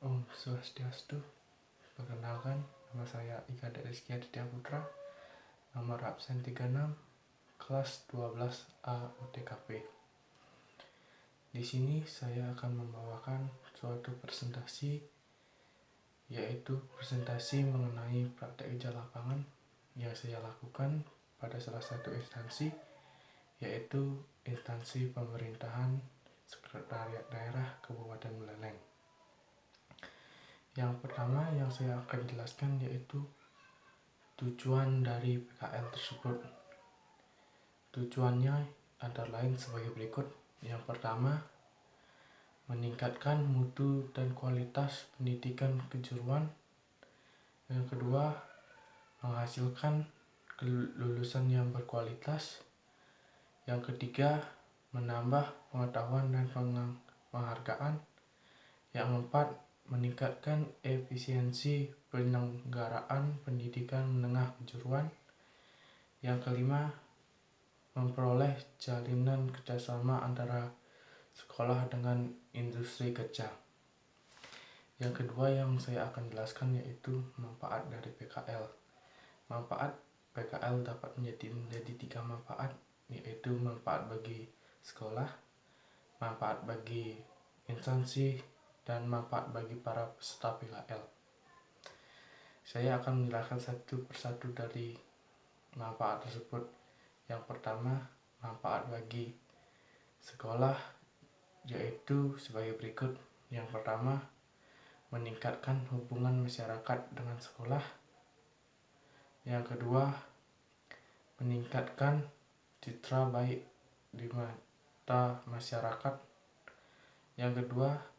Om Swastiastu. Perkenalkan, nama saya Ika Rizky Aditya Putra, nomor absen 36, kelas 12A UTKP. Di sini saya akan membawakan suatu presentasi, yaitu presentasi mengenai praktek kerja lapangan yang saya lakukan pada salah satu instansi, yaitu instansi pemerintahan Sekretariat Daerah Kabupaten Buleleng. Yang pertama yang saya akan jelaskan yaitu tujuan dari PKL tersebut. Tujuannya antara lain sebagai berikut. Yang pertama, meningkatkan mutu dan kualitas pendidikan kejuruan. Yang kedua, menghasilkan kelulusan yang berkualitas. Yang ketiga, menambah pengetahuan dan penghargaan. Yang keempat, meningkatkan efisiensi penyelenggaraan pendidikan menengah kejuruan. Yang kelima, memperoleh jalinan kerjasama antara sekolah dengan industri kerja. Yang kedua yang saya akan jelaskan yaitu manfaat dari PKL. Manfaat PKL dapat menjadi 3 manfaat, yaitu manfaat bagi sekolah, manfaat bagi instansi, dan manfaat bagi para peserta PKL. Saya akan menjelaskan satu persatu dari manfaat tersebut. Yang pertama, manfaat bagi sekolah yaitu sebagai berikut. Yang pertama, meningkatkan hubungan masyarakat dengan sekolah. Yang kedua, meningkatkan citra baik di mata masyarakat. Yang kedua,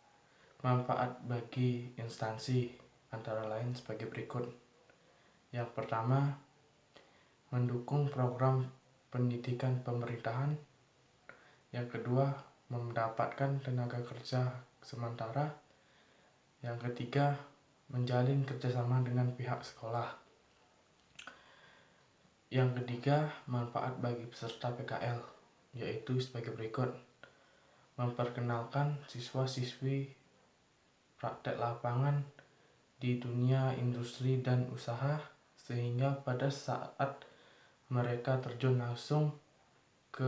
manfaat bagi instansi antara lain sebagai berikut. Yang pertama, mendukung program pendidikan pemerintahan. Yang kedua, mendapatkan tenaga kerja sementara. Yang ketiga, menjalin kerjasama dengan pihak sekolah. Yang ketiga, manfaat bagi peserta PKL, yaitu sebagai berikut. Memperkenalkan siswa-siswi praktek lapangan di dunia industri dan usaha, sehingga pada saat mereka terjun langsung ke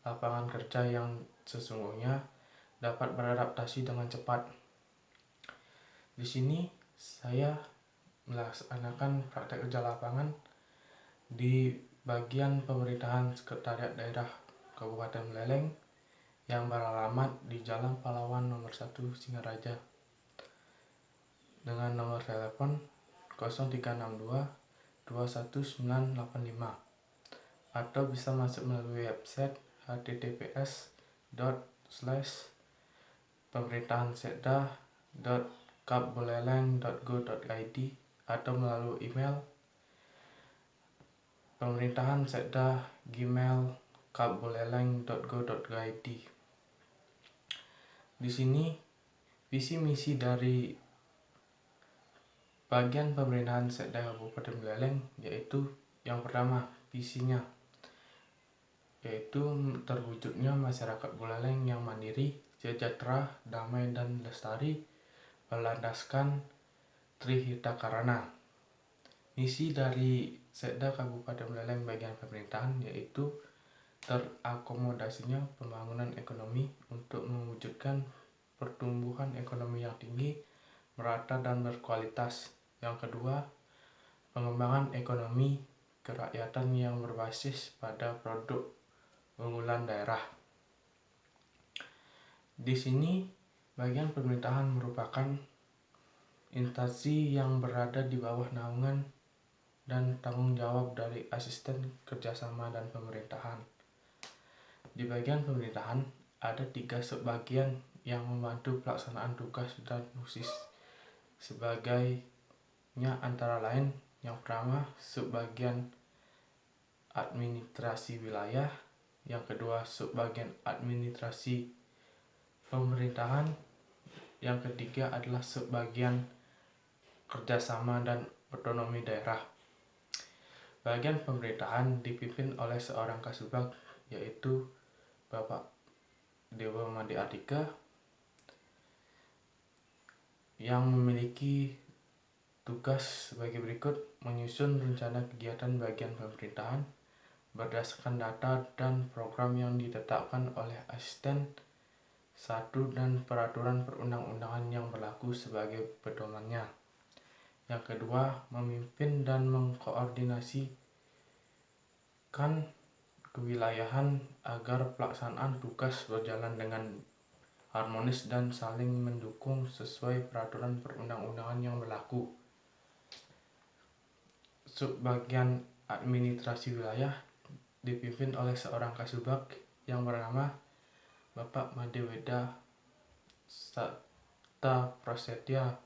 lapangan kerja yang sesungguhnya dapat beradaptasi dengan cepat. Di sini saya melaksanakan praktek kerja lapangan di bagian pemerintahan Sekretariat Daerah Kabupaten Buleleng yang beralamat di Jalan Pahlawan nomor 1 Singaraja dengan nomor telepon 0362 21985, atau bisa masuk melalui website https://pemerintahansekda.kapbuleleng.go.id atau melalui email pemerintahansekda@gmail.kapbuleleng.go.id. Di sini visi misi dari bagian pemerintahan Sekda Kabupaten Buleleng yaitu yang pertama, visinya yaitu terwujudnya masyarakat Buleleng yang mandiri, sejahtera, damai, dan lestari berlandaskan Trihita Karana. Misi dari Sekda Kabupaten Buleleng bagian pemerintahan yaitu terakomodasinya pembangunan ekonomi untuk mewujudkan pertumbuhan ekonomi yang tinggi, merata, dan berkualitas. Yang kedua, pengembangan ekonomi kerakyatan yang berbasis pada produk unggulan daerah. Di sini, bagian pemerintahan merupakan instansi yang berada di bawah naungan dan tanggung jawab dari asisten kerjasama dan pemerintahan. Di bagian pemerintahan ada 3 subbagian yang membantu pelaksanaan tugas dan fungsi sebagainya, antara lain yang pertama, subbagian administrasi wilayah. Yang kedua, subbagian administrasi pemerintahan. Yang ketiga adalah subbagian kerjasama dan otonomi daerah. Bagian pemerintahan dipimpin oleh seorang kasubag, yaitu Bapak Dewa Made Ardika. yang memiliki tugas sebagai berikut: menyusun rencana kegiatan bagian pemerintahan berdasarkan data dan program yang ditetapkan oleh asisten 1 dan peraturan perundang-undangan yang berlaku sebagai pedomannya. Yang kedua, memimpin dan mengkoordinasikan kewilayahan agar pelaksanaan tugas berjalan dengan harmonis dan saling mendukung sesuai peraturan perundang-undangan yang berlaku. Subbagian administrasi wilayah dipimpin oleh seorang kasubag yang bernama Bapak Madeweda Sabta Prasetya,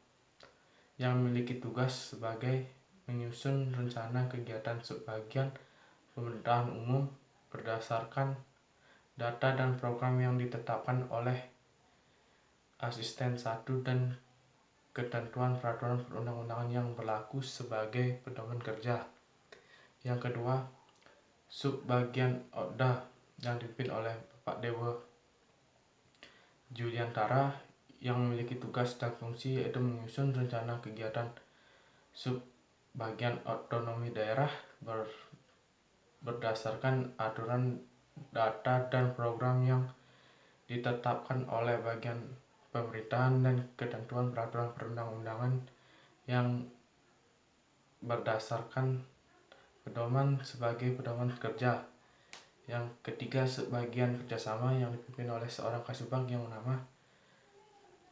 yang memiliki tugas sebagai menyusun rencana kegiatan subbagian pemerintahan umum berdasarkan data dan program yang ditetapkan oleh asisten 1 dan ketentuan peraturan perundang-undangan yang berlaku sebagai pedoman kerja. Yang kedua, subbagian ODA yang dipimpin oleh Bapak Dewa Juliantara, yang memiliki tugas dan fungsi yaitu menyusun rencana kegiatan subbagian otonomi daerah berdasarkan aturan data dan program yang ditetapkan oleh bagian pemerintahan dan ketentuan peraturan perundang-undangan yang berdasarkan pedoman sebagai pedoman kerja. Yang ketiga, sebagian kerjasama yang dipimpin oleh seorang kasubag yang bernama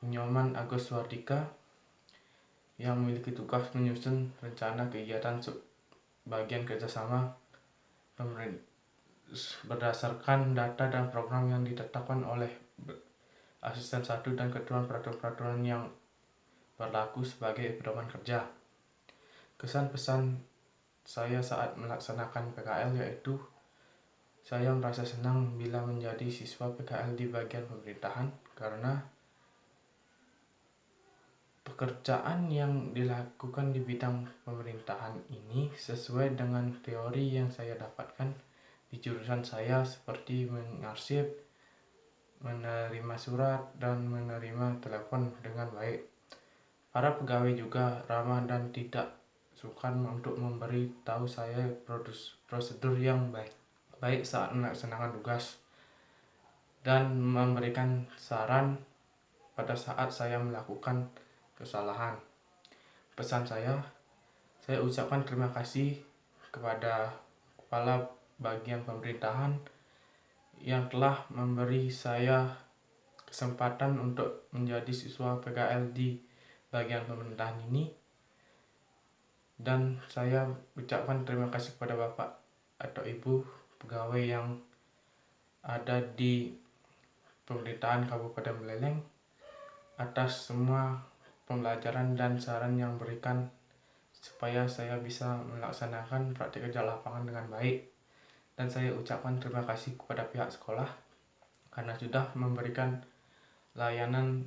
Nyoman Agus Wardika, yang memiliki tugas menyusun rencana kegiatan bagian kerjasama berdasarkan data dan program yang ditetapkan oleh asisten 1 dan ketentuan peraturan yang berlaku sebagai pedoman kerja. Kesan pesan saya saat melaksanakan PKL yaitu saya merasa senang bila menjadi siswa PKL di bagian pemerintahan, karena pekerjaan yang dilakukan di bidang pemerintahan ini sesuai dengan teori yang saya dapatkan di jurusan saya, seperti mengarsip, menerima surat, dan menerima telepon dengan baik. Para pegawai juga ramah dan tidak sungkan untuk memberi tahu saya prosedur yang baik saat melaksanakan tugas dan memberikan saran pada saat saya melakukan kesalahan. Pesan saya ucapkan terima kasih kepada kepala bagian pemerintahan yang telah memberi saya kesempatan untuk menjadi siswa PKL di bagian pemerintahan ini, dan saya ucapkan terima kasih kepada Bapak atau Ibu pegawai yang ada di pemerintahan Kabupaten Buleleng atas semua pembelajaran dan saran yang berikan supaya saya bisa melaksanakan praktik kerja lapangan dengan baik. Dan saya ucapkan terima kasih kepada pihak sekolah karena sudah memberikan layanan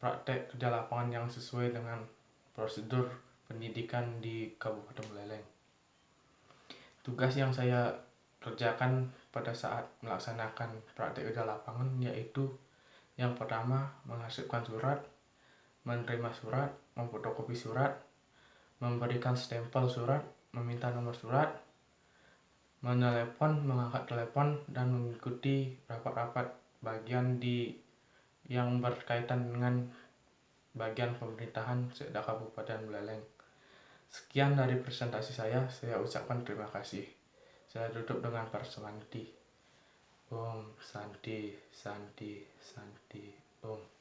praktek kerja lapangan yang sesuai dengan prosedur pendidikan di Kabupaten Buleleng. Tugas yang saya kerjakan pada saat melaksanakan praktek kerja lapangan yaitu yang pertama, mengarsipkan surat, menerima surat, memfotokopi surat, memberikan stempel surat, meminta nomor surat, menelepon, mengangkat telepon, dan mengikuti rapat-rapat bagian yang berkaitan dengan bagian pemerintahan Sekda Kabupaten Buleleng. Sekian dari presentasi saya ucapkan terima kasih. Saya tutup dengan Parsamanti. Om Santi Santi Santi Om.